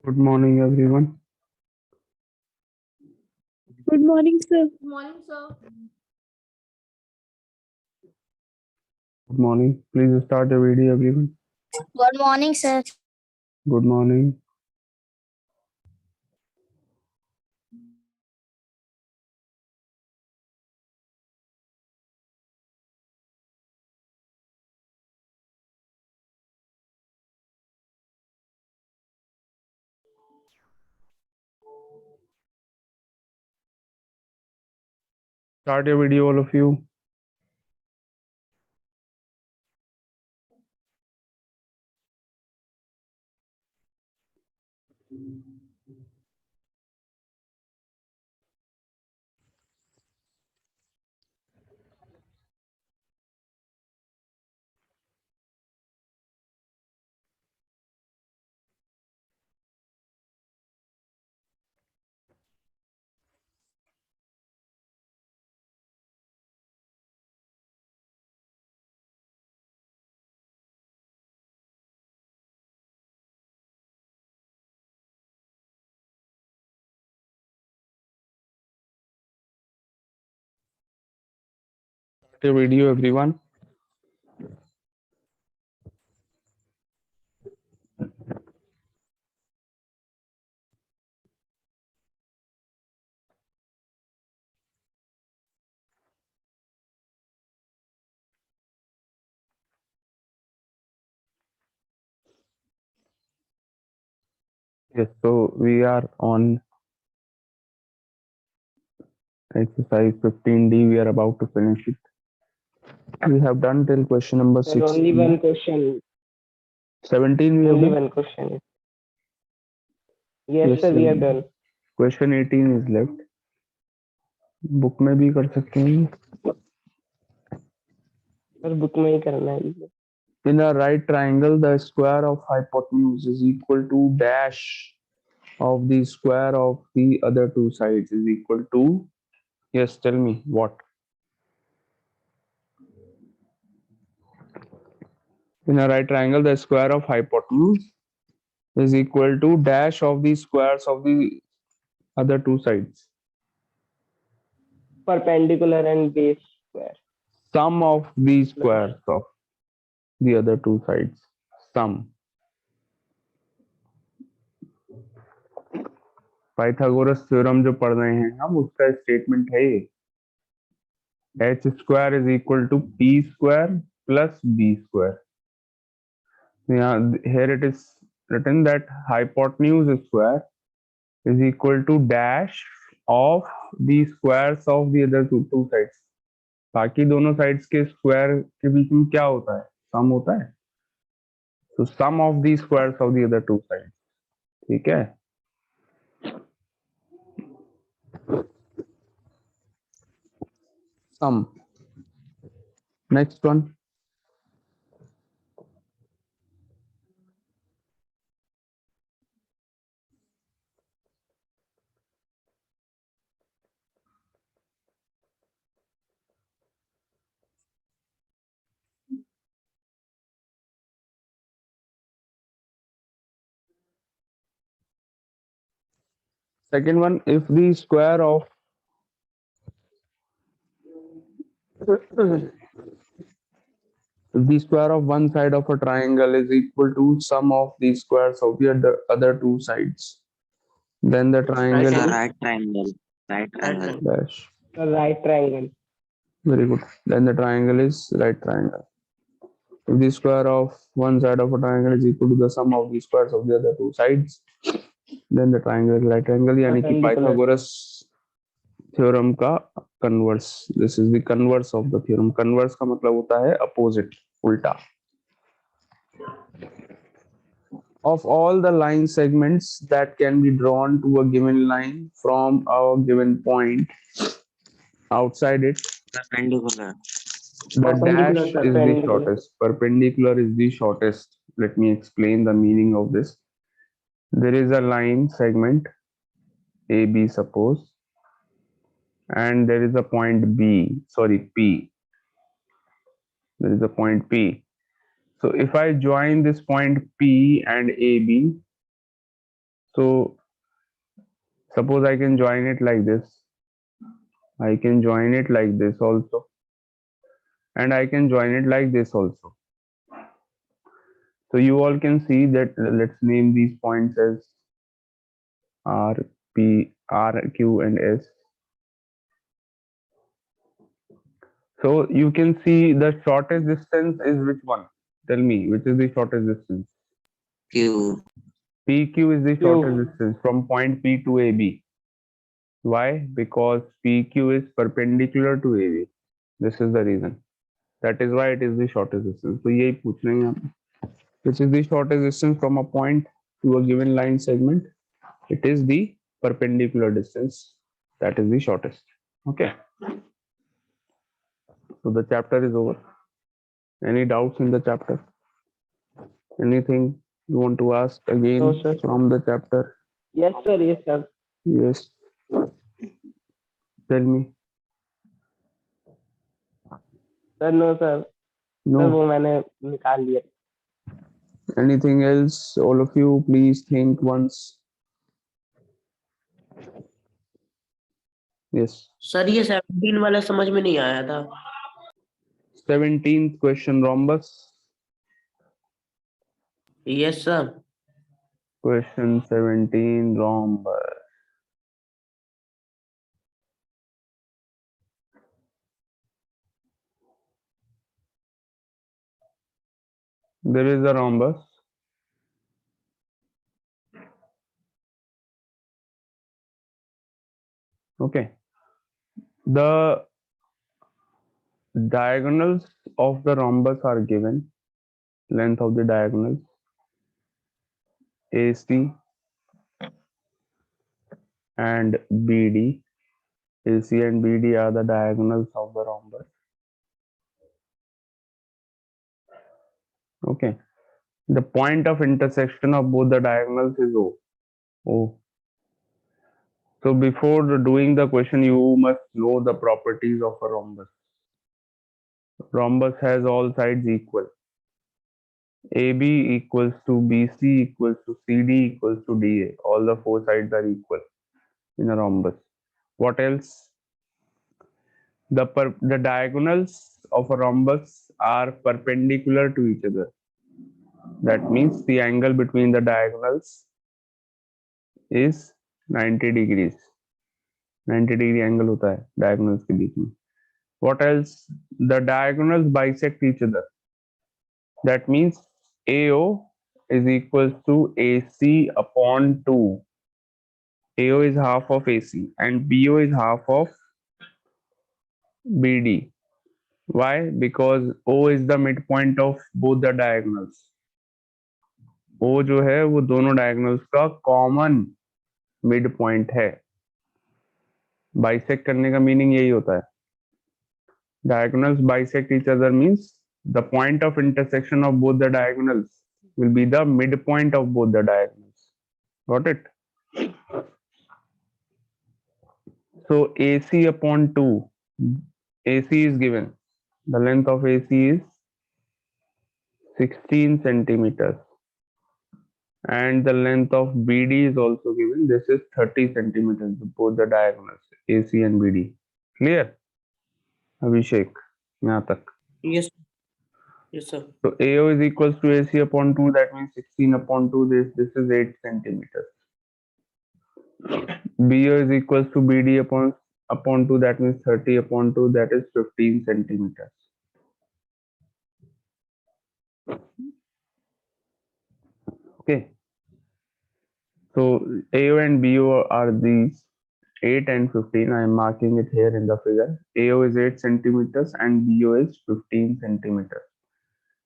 Good morning, everyone. Good morning, sir. Good morning, sir. Good morning. Please start the video, everyone. Good morning, sir. Good morning. Start your video, all of you. Start your video, everyone. Yes, so we are on exercise 15D. We are about to finish it. We have done till question number There only 16. one question. 17 we have Only done. one question. Yes, sir, we are done. Question 18 is left. Book में भी कर सकते हैं. बस book में ही करना है. In a right triangle, the square of hypotenuse is equal to dash of the square of the other two sides is equal to. Yes, tell me what. In a right triangle, the square of hypotenuse is equal to dash of the squares of the other two sides. Perpendicular and base square. Sum of the squares of the other two sides. Sum. Pythagoras theorem जो पढ़ रहे हैं हम, उसका statement है ये. h square is equal to p square plus b square. Here it is written that hypotenuse square is equal to dash of the squares of the other two sides. बाकी दोनों साइड्स के square के बीच में क्या होता है? सम होता है. तो sum of the squares of the other two sides. ठीक है. Sum. Next one. Second one, if the square of if the square of one side of a triangle is equal to sum of the squares of the other two sides, then the triangle is Right triangle. Right triangle. dash. A right triangle. Very good. Then the triangle is right triangle. If the square of one side of a triangle is equal to the sum of the squares of the other two sides, then the triangle is right triangle. यानी कि Perpendicular. Pythagoras theorem का converse. This is the converse of the theorem. Converse का मतलब होता है opposite, उल्टा. Of all the line segments that can be drawn to a given line from a given point outside it, Perpendicular. the dash Perpendicular, is the perpendicular. shortest. Perpendicular is the shortest. Let me explain the meaning of this. There is a line segment AB, suppose, and there is a point B, sorry, P. There is a point P. So if I join this point P and AB, So suppose I can join it like this. I can join it like this also. And I can join it like this also. So you all can see that let's name these points as R, P, R, Q, and S. So you can see the shortest distance is which one? Tell me, which is the shortest distance? Q. PQ is the Q. shortest distance from point P to AB. Why? Because PQ is perpendicular to AB. This is the reason. That is why it is the shortest distance. तो यही पूछ रहे हैं हम. Which is the shortest distance from a point to a given line segment? It is the perpendicular distance. That is the shortest. Okay. So the chapter is over. Any doubts in the chapter? Anything you want to ask again No, sir. from the chapter? Yes, sir. Yes, sir. Yes. Tell me. Sir, no, sir. Sir, No. वो मैंने निकाल लिया. Anything else? All of you, please think once. Yes. Sir ये 17 वाला समझ में नहीं आया था. 17th question, rhombus. Yes sir. Question 17, rhombus. There is a rhombus. Okay. The diagonals of the rhombus are given. Length of the diagonals AC and BD. AC and BD are the diagonals of the rhombus. Okay. The point of intersection of both the diagonals is O. O. So before doing the question, you must know the properties of a rhombus. Rhombus has all sides equal. AB equals to BC equals to CD equals to DA. All the four sides are equal in a rhombus. What else? The diagonals of a rhombus are perpendicular to each other. That means the angle between the diagonals is 90 degrees. 90 degree angle होता है diagonals के बीच में. What else? The diagonals bisect each other. That means AO is equals to AC upon 2. AO is half of AC and BO is half of BD. Why? Because O is the midpoint of both the diagonals. O जो है वो दोनों diagonals का common midpoint है. Bisect करने का meaning यही होता है. Diagonals bisect each other means the point of intersection of both the diagonals will be the midpoint of both the diagonals. Got it? So AC upon 2, AC is given. The length of AC is 16 centimeters. And the length of BD is also given. This is 30 centimeters, both the diagonals, AC and BD. Clear? Abhishek, यहाँ तक. Yes. Yes sir. So AO is equals to AC upon 2, that means 16 upon 2, this is 8 centimeters. BO is equals to BD upon 2, that means 30 upon 2, that is 15 centimeters. Okay. So AO and BO are these 8 and 15. I am marking it here in the figure. AO is 8 centimeters and BO is 15 centimeters.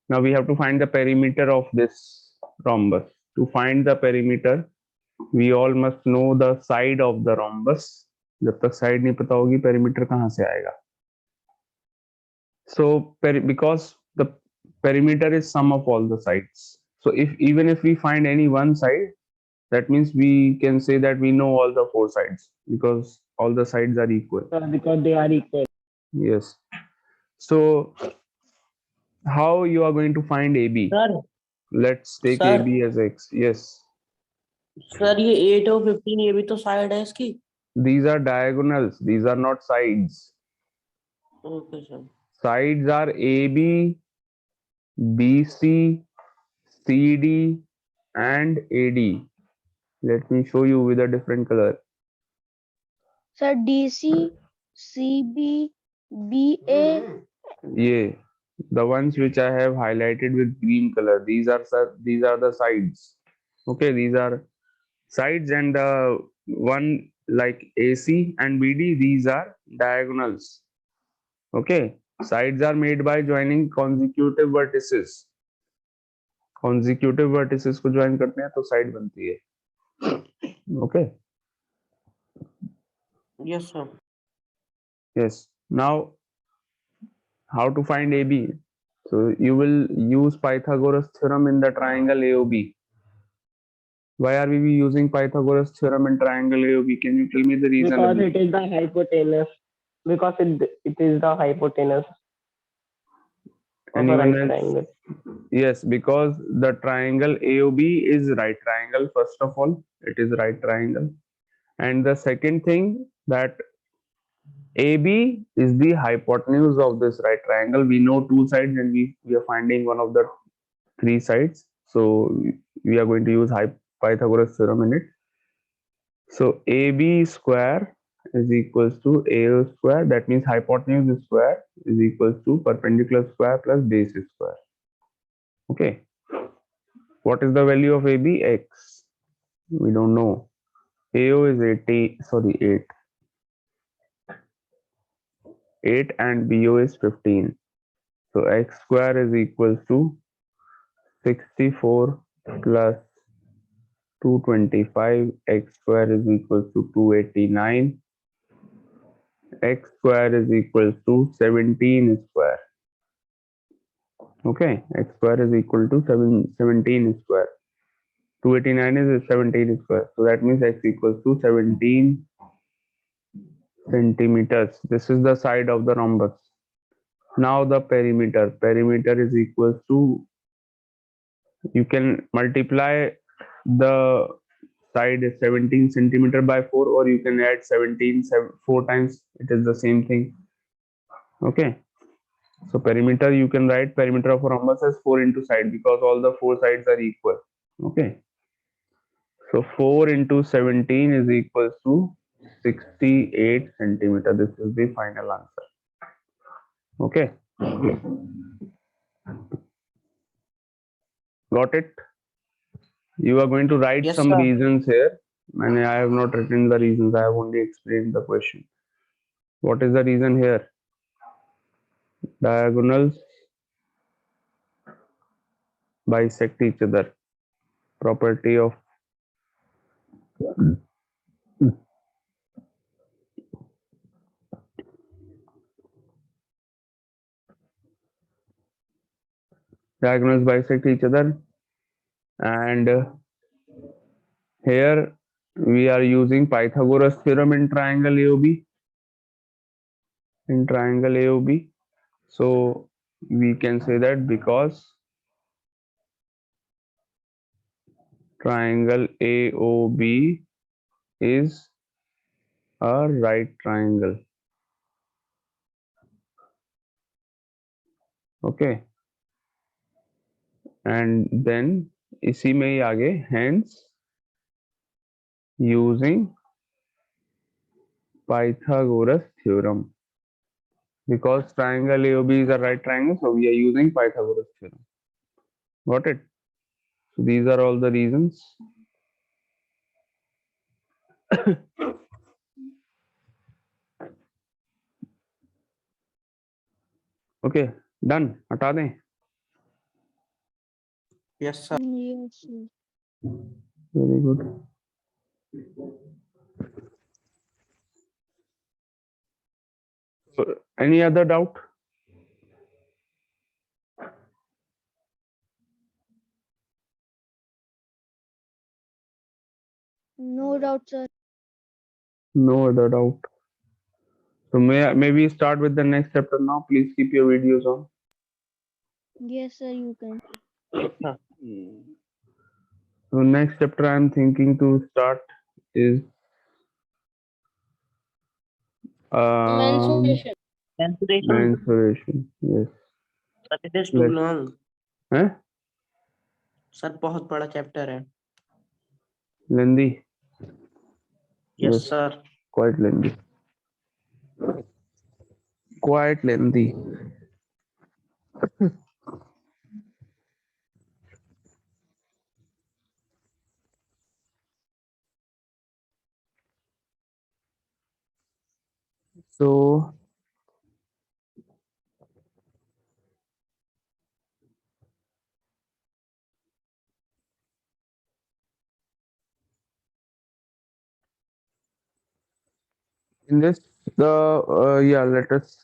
Now we have to find the perimeter of this rhombus. To find the perimeter, we all must know the side of the rhombus. जब तक side नहीं पता होगी perimeter कहाँ से आएगा? So because the perimeter is sum of all the sides. So even if we find any one side, that means we can say that we know all the four sides because all the sides are equal. Because they are equal. Yes. So how you are going to find AB? Sir Let's take Sir. AB as X. Yes. Sir ये 8 और 15 ये भी तो side है इसकी। These are diagonals. These are not sides. Okay sir. Sides are AB, BC, CD, and AD. Let me show you with a different color. Sir, DC, CB, BA. Yeah, the ones which I have highlighted with green color. These are the sides. Okay, these are sides, and the one like AC and BD, these are diagonals. Okay, sides are made by joining consecutive vertices. Consecutive vertices को join करते हैं तो side बनती है. Okay. Yes sir. Yes. Now, how to find AB? So you will use Pythagoras theorem in the triangle AOB. Why are we using Pythagoras theorem in triangle AOB? Can you tell me the reason? Because it is the hypotenuse. Because it is the hypotenuse of a Anyone right else? triangle. Yes, because the triangle AOB is right triangle. First of all, it is right triangle, and the second thing that AB is the hypotenuse of this right triangle. We know two sides, and we are finding one of the three sides. So we are going to use Pythagoras theorem in it. So AB square is equals to AO square. That means hypotenuse square is equals to perpendicular square plus base square. Okay. What is the value of AB? X. We don't know. AO is 8. 8 and BO is 15. So x square is equals to 64 plus 225. X square is equals to 289. X square is equals to 17 square. Okay, x square is equal to 17 square. 289 is 17 square. So that means x equals to 17 centimeters. This is the side of the rhombus. Now the perimeter. Perimeter is equals to, you can multiply the side is 17 centimeter by 4, or you can add 4 times. It is the same thing. Okay. So perimeter, you can write perimeter of a rhombus as 4 into side, because all the 4 sides are equal. Okay. So 4 into 17 is equals to 68 centimeter. This is the final answer. Okay. Got it? You are going to write Yes, some sir. reasons here. And I have not written the reasons. I have only explained the question. What is the reason here? Diagonals bisect each other. Property of diagonals bisect each other, and here we are using Pythagoras theorem in triangle AOB. So we can say that because triangle AOB is a right triangle. Okay. And then इसी में ही आगे, hence using Pythagoras theorem. Because triangle AOB is a right triangle, so we are using Pythagoras theorem. Got it? So these are all the reasons. Okay, done. हटा दें. Yes sir. Yes, sir. Very good. So, any other doubt? No doubt, sir. No other doubt. So may we start with the next chapter now? Please keep your videos on. Yes, sir, you can. हाँ। So next chapter I'm thinking to start is Mensuration. Mensuration. mensuration. Yes. Sir, it is too Let's, long. eh? Sir बहुत बड़ा chapter है. Lengthy. Yes, Yes. sir. Quite lengthy. Quite lengthy. So in this, let us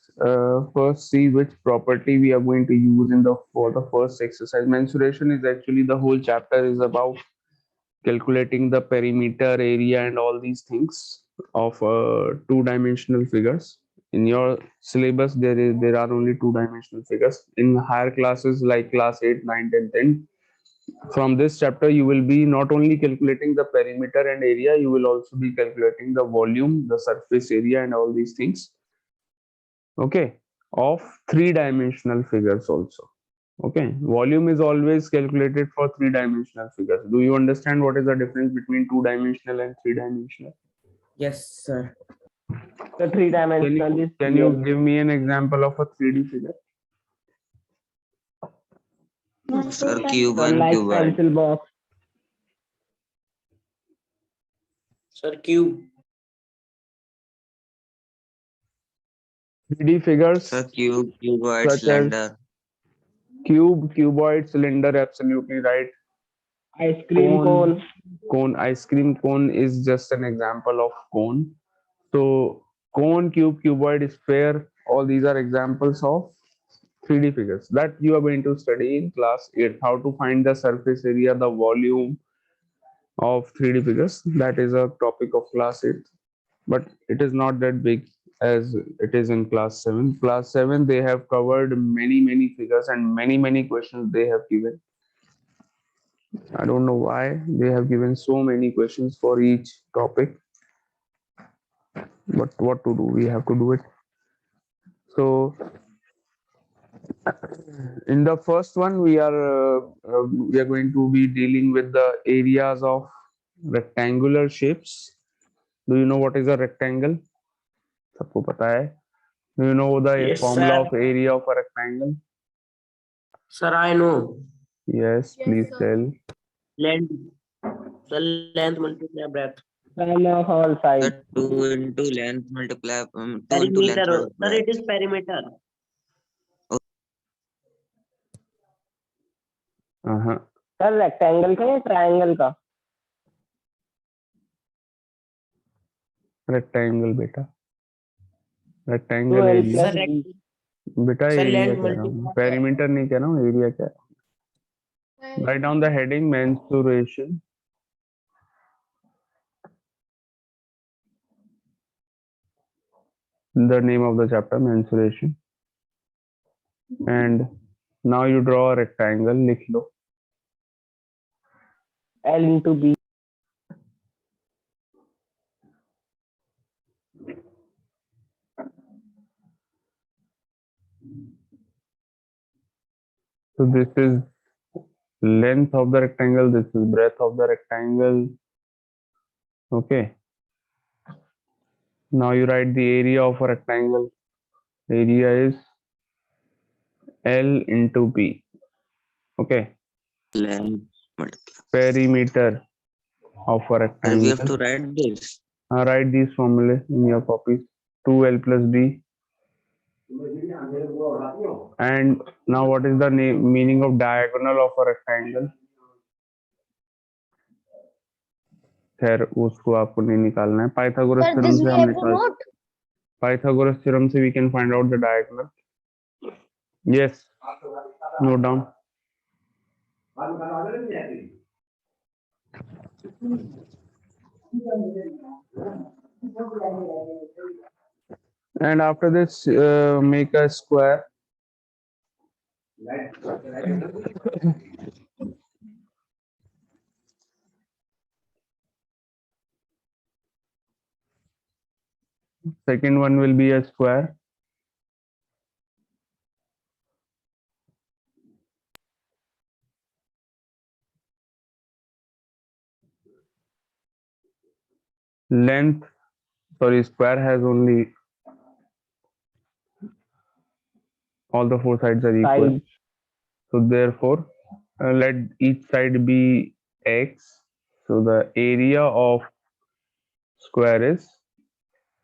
first see which property we are going to use in the for the first exercise. Mensuration is actually the whole chapter is about calculating the perimeter, area, and all these things of two-dimensional figures. In your syllabus, there are only two-dimensional figures. In higher classes like class 8, 9, 10, 10, from this chapter you will be not only calculating the perimeter and area, you will also be calculating the volume, the surface area, and all these things, okay, of three-dimensional figures also. Okay, volume is always calculated for three-dimensional figures. Do you understand what is the difference between two-dimensional and three-dimensional? Yes, sir. The Can three-dimensional you, is can you real. give me an example of a 3D figure? Sir, cube So and like cuboid. pencil box. Sir, cube. 3D figures Sir, cube, cuboid, such as cylinder. cube, cuboid, cylinder, absolutely right. Ice cream cone. Cone, ice cream cone is just an example of cone. So cone, cube, cuboid, sphere, all these are examples of 3D figures that you are going to study in class 8. How to find the surface area, the volume of 3D figures. That is a topic of class 8. But it is not that big as it is in class 7. Class 7, they have covered many figures and many questions they have given. I don't know why they have given so many questions for each topic, but what to do? We have to do it. So in the first one, we are going to be dealing with the areas of rectangular shapes. Do you know what is a rectangle? सबको पता है. Do you know the Yes, formula sir. of area of a rectangle? Sir, I know. Yes, please tell. Length. Sir, length multiply breadth. Sum of all sides. Sir, 2 into length multiply, 2 into Perimeter. length Sir, multiply. it is perimeter. Uh-huh. Sir rectangle का या triangle का? Rectangle बेटा. तो Rectangle L area. plus Sir, B. बेटा Sir, area length कह रहा हूँ, multiply. Perimeter नहीं कह रहा हूँ, एरिया कह रहा हूँ. Write down the heading mensuration. The name of the chapter mensuration. And now you draw a rectangle. लिख लो. L into B. So this is length of the rectangle. This is breadth of the rectangle. Okay. Now you write the area of a rectangle. Area is L into B. Okay. Length multiply. Perimeter of a Sir, we rectangle. have to write this. Write these formulae in your copies. 2L plus B. And now what is the meaning of diagonal of a rectangle? खैर उसको आपको नहीं निकालना है. Pythagoras Sir, theorem this से we हम have to निकाल. note. Pythagoras theorem से we can find out the diagonal. Yes. Note down. And after this, make a square. second one will be a square. Length, sorry, square has only all the four sides are equal. Sides. So therefore, let each side be x. So the area of square is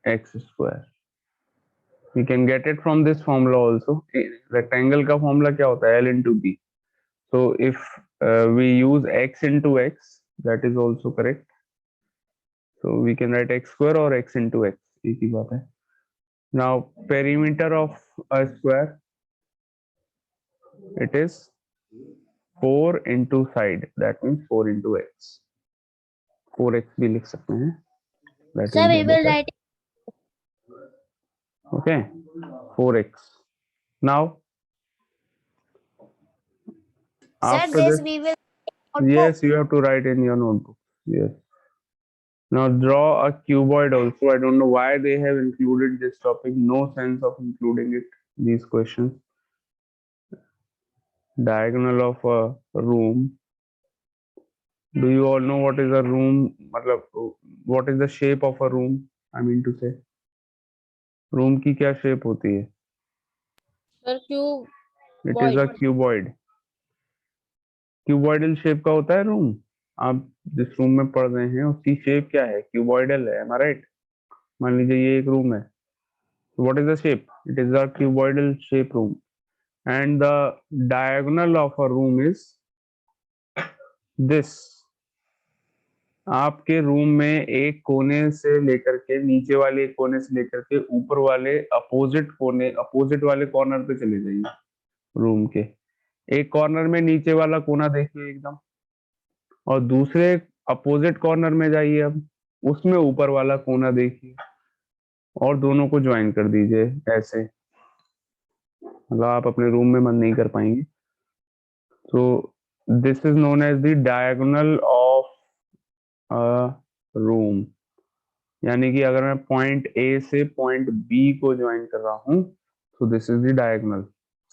x square. We can get it from this formula also. Rectangle का formula क्या होता है? L into B. So if we use x into x, that is also correct. So we can write x square or x into x. एक ही बात है. Now perimeter of a square, it is 4 into side. That means 4 into x. 4x भी लिख सकते हैं. That Sir, will we be will better. write. Okay, 4x. Now Sir, after this this, we will. yes, you have to write in your notebook. Yes. Now draw a cuboid also. I don't know why they have included this topic. No sense of including it. These questions. Diagonal of a room. Do you all know what is a room? मतलब what is the shape of a room? I mean to say. Room की क्या shape होती है? Sir, cube. It is a cuboid. Cuboidal shape का होता है room. आप जिस रूम में पढ़ रहे हैं उसकी शेप क्या है? क्यूबॉइडल है. एम आई राइट? मान लीजिए ये एक रूम है. What is the shape? It is a cuboidal shape room. And the diagonal of a room is this. आपके रूम में एक कोने से लेकर के नीचे वाले एक कोने से लेकर के ऊपर वाले अपोजिट कोने, अपोजिट वाले कॉर्नर पे चले जाइए. रूम के एक कॉर्नर में नीचे वाला कोना देखिए एकदम, और दूसरे अपोजिट कॉर्नर में जाइए, अब उसमें ऊपर वाला कोना देखिए और दोनों को ज्वाइन कर दीजिए ऐसे. मतलब आप अपने रूम में बंद नहीं कर पाएंगे. तो this is known as the diagonal of a room. यानी कि अगर मैं पॉइंट ए से पॉइंट बी को ज्वाइन कर रहा हूं तो दिस इज द डायगोनल.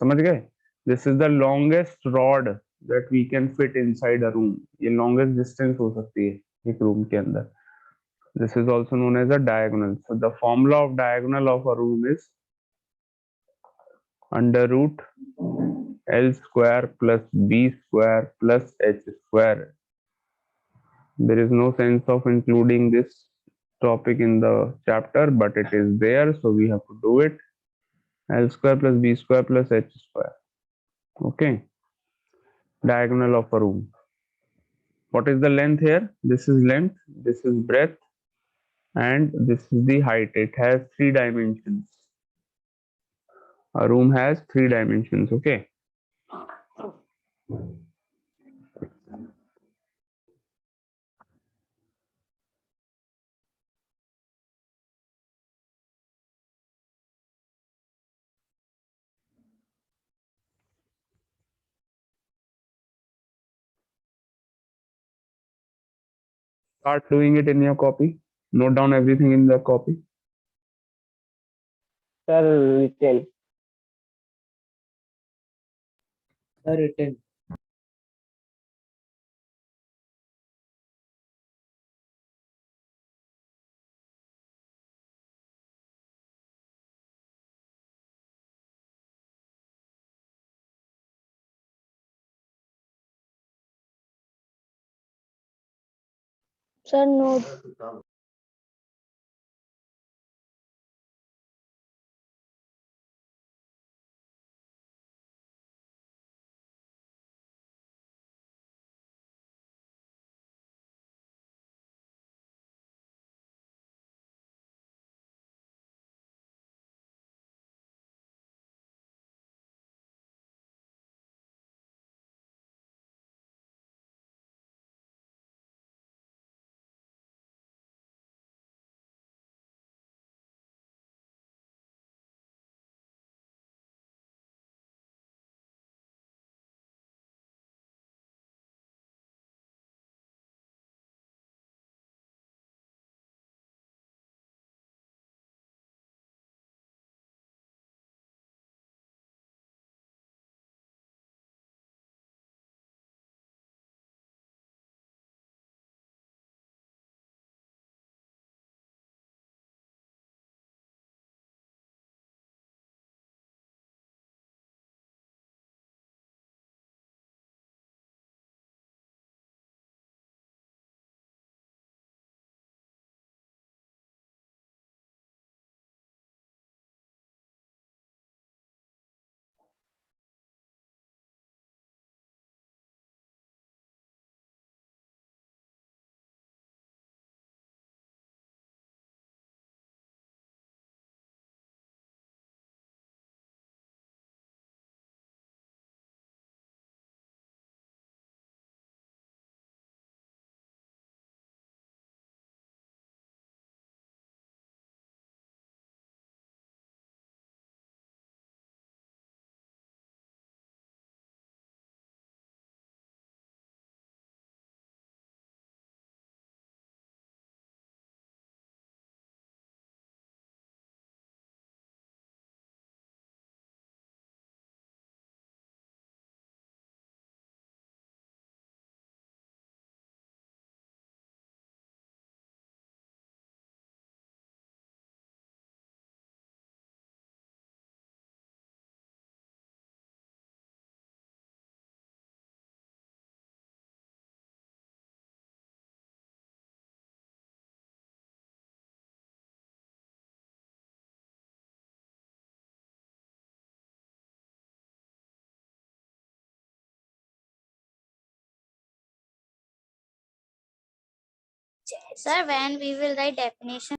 समझ गए? This is the longest rod that we can fit inside a room. ये लॉन्गेस्ट डिस्टेंस हो सकती है एक रूम के अंदर. This is also known as a diagonal. So the formula of diagonal of a room is under root L square plus B square plus H square. There is no sense of including this topic in the chapter, but it is there, so we have to do it. L square plus B square plus H square. Okay. Diagonal of a room. What is the length here? This is length, this is breadth, and this is the height. It has 3 dimensions. A room has 3 dimensions. Okay. Start doing it in your copy. Note down everything in the copy. Sir, written. Written. Sir, no. Sir, when we will write definition.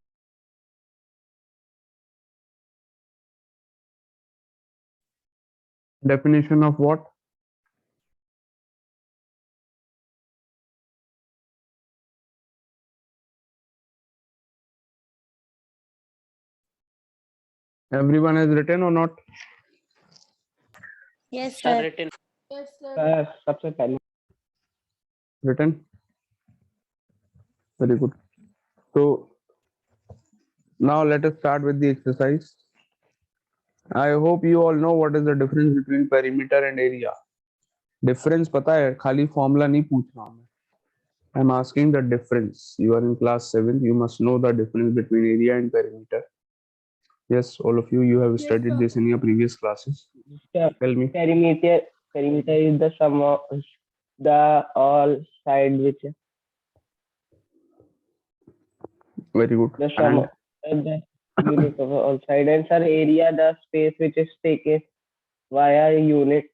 Definition of what? Everyone has written or not? Yes, Sir, sir. written. Yes, sir. Sir, सबसे पहले. Written? Very good. So now let us start with the exercise. I hope you all know what is the difference between perimeter and area. Difference पता है, खाली formula नहीं पूछ रहा हूँ मैं. I'm asking the difference. You are in class 7. You must know the difference between area and perimeter. Yes, all of you, you have studied sir. this in your previous classes. Sir, Tell me. perimeter is the sum of the all side which Very good. the sum And of the unit of all side, and sir, area the space which is taken via unit.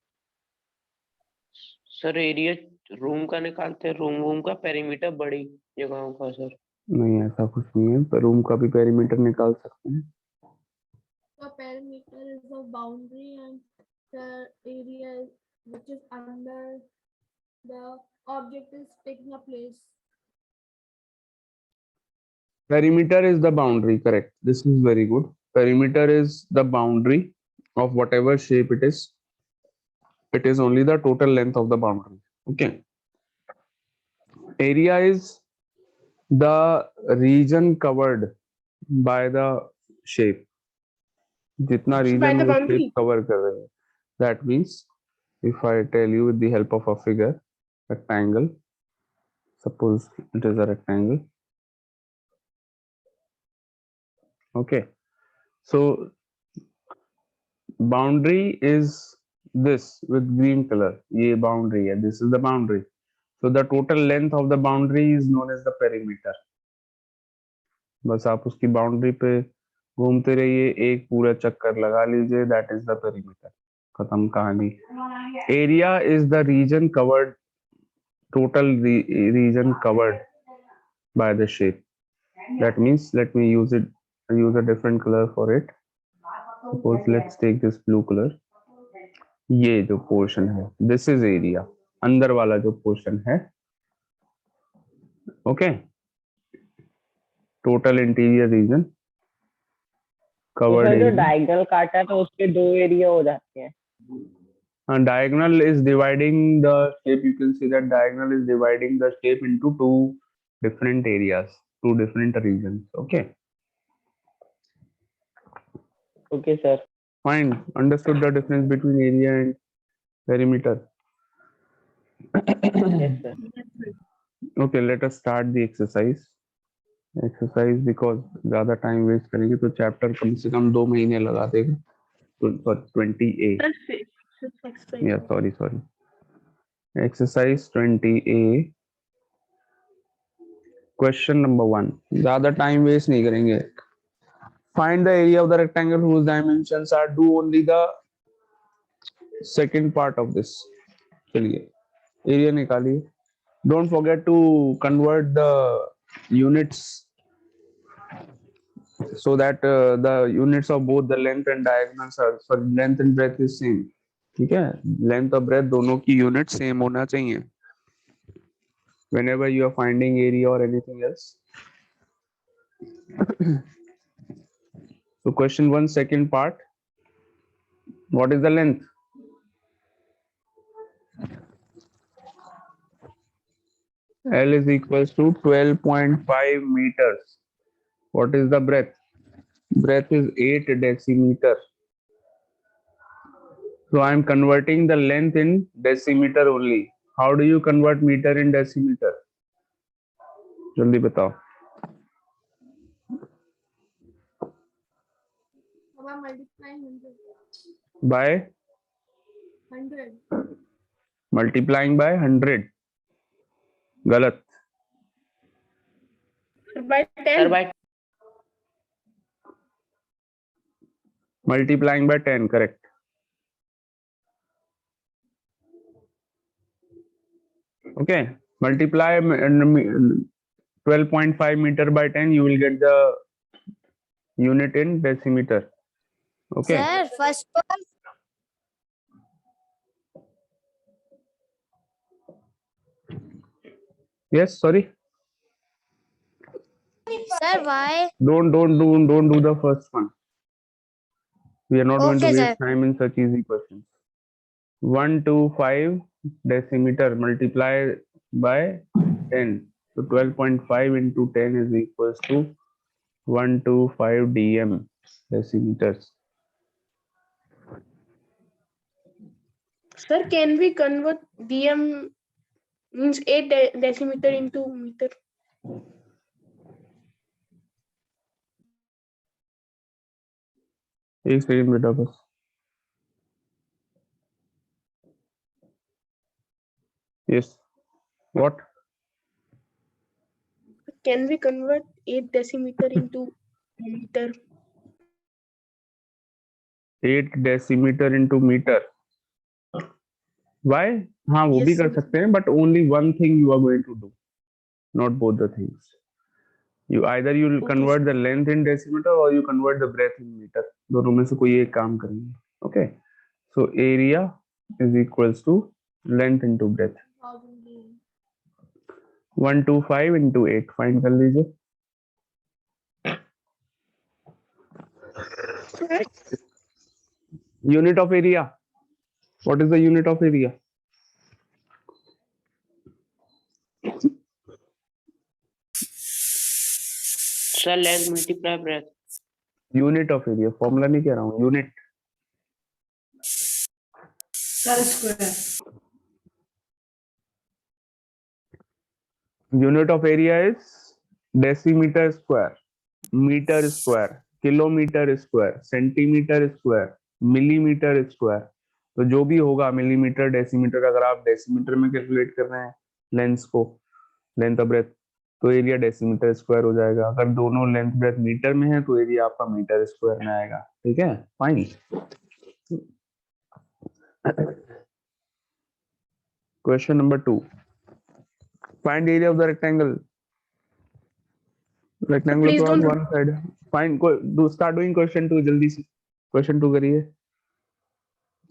Sir area room का निकालते हैं, room का perimeter बड़ी जगहों का sir. नहीं, ऐसा कुछ नहीं है, पर रूम का भी पेरीमीटर निकाल सकते हैं. The perimeter is the boundary and the area which is under the object is taking a place. Perimeter is the boundary, correct. This is very good. Perimeter is the boundary of whatever shape it is. It is only the total length of the boundary. Okay. Area is the region covered by the shape. जितना region वो shape cover कर रहे हैं. That means if I tell you with the help of a figure, rectangle, suppose it is a rectangle. Okay. So boundary is this with green color. ये boundary है. This is the boundary. So the total length of the boundary is known as the perimeter. बस आप उसकी boundary पे घूमते रहिए, एक पूरा चक्कर लगा लीजिए, दैट इज द पेरीमीटर. खत्म कहानी. Area is the region covered, total region covered by the shape. That means let me use a different color for it. Suppose let's take this blue color. ये जो portion है, this is area. अंदर वाला जो portion है, okay, total interior reason तो covered sir जो area. Diagonal काटा तो उसके दो एरिया हो जाते हैं. Diagonal is dividing the shape. You can see that diagonal is dividing the shape into two different areas, two different regions. Okay. Okay, sir. Fine. Understood the difference between area and perimeter. Yes, sir. Okay, let us start the exercise. Exercise because ज़्यादा time waste करेंगे तो chapter कम से कम 2 महीने लगा देगा. 20A. Yeah, sorry. Exercise 20A. Question number 1. ज़्यादा time waste नहीं करेंगे. Find the area of the rectangle whose dimensions are. Do only the second part of this. चलिए, area निकालिए. Don't forget to convert the units so that the units of both the length and diagonals are, sorry, length and breadth is same. ठीक है, length और breadth दोनों की unit same होना चाहिए whenever you are finding area or anything else. So question 1, second part. What is the length? L is equals to 12.5 meters. What is the breadth? Breadth is 8 decimeter. So I am converting the length in decimeter only. How do you convert meter in decimeter? जल्दी बताओ. About multiplying 100. By 100. multiplying by 100. गलत. Sir by Multiplying by 10, correct. Okay. Multiply 12.5 meter by 10, you will get the unit in decimeter. Okay. Sir, first one. Yes, sorry. Sir, why? Don't do the first one. We are not going to Okay, waste sir. time in such easy questions. 125 decimeter multiply by 10. So 12.5 into 10 is equals to 125 dm decimeters. Sir, can we convert dm means 8 decimeter into meter? एक second बेटा बस. Yes. What? Can we convert 8 decimeter into meter? 8 decimeter into meter. Why? हाँ वो Yes, भी कर sir. सकते हैं, but only one thing you are going to do, not both the things. You either you'll Okay, convert the length in decimeter or you convert the breadth in meter. दोनों में से कोई एक काम करेंगे. Okay. So area is equals to length into breadth. 125 into 8 find कर लीजिए. Unit of area. What is the unit of area? Sir length multiply breath. Unit of area. Formula नहीं कह रहा हूँ. Unit. Sir, square. Unit of area is decimeter square, meter square, kilometer square, centimeter square, millimeter square. तो जो भी होगा millimetre decimetre, अगर आप डेसीमीटर में कैलकुलेट कर रहे हैं लेंथ को, लेंथ और ब्रेथ, तो एरिया डेसीमीटर स्क्वायर हो जाएगा. अगर दोनों लेंथ ब्रेथ मीटर में है तो एरिया आपका मीटर स्क्वायर में आएगा. ठीक है, fine. Question number 2. Find area of the rectangle. Rectangle Please across don't- one side. Find. Start doing question 2 जल्दी से. Question 2 करिए.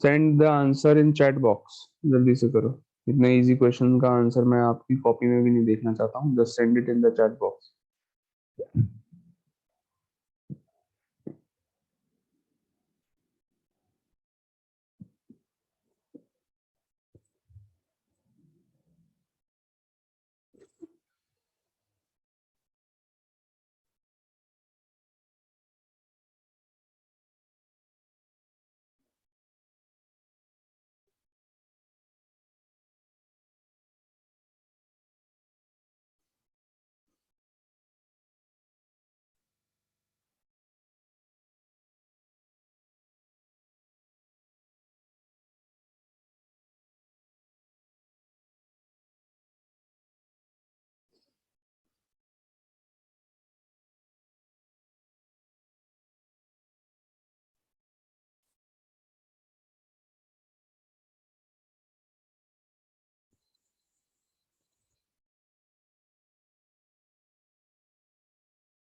Send the answer in chat box. जल्दी से करो. इतने इजी क्वेश्चन का आंसर मैं आपकी कॉपी में भी नहीं देखना चाहता हूँ. Just send it in the chat box.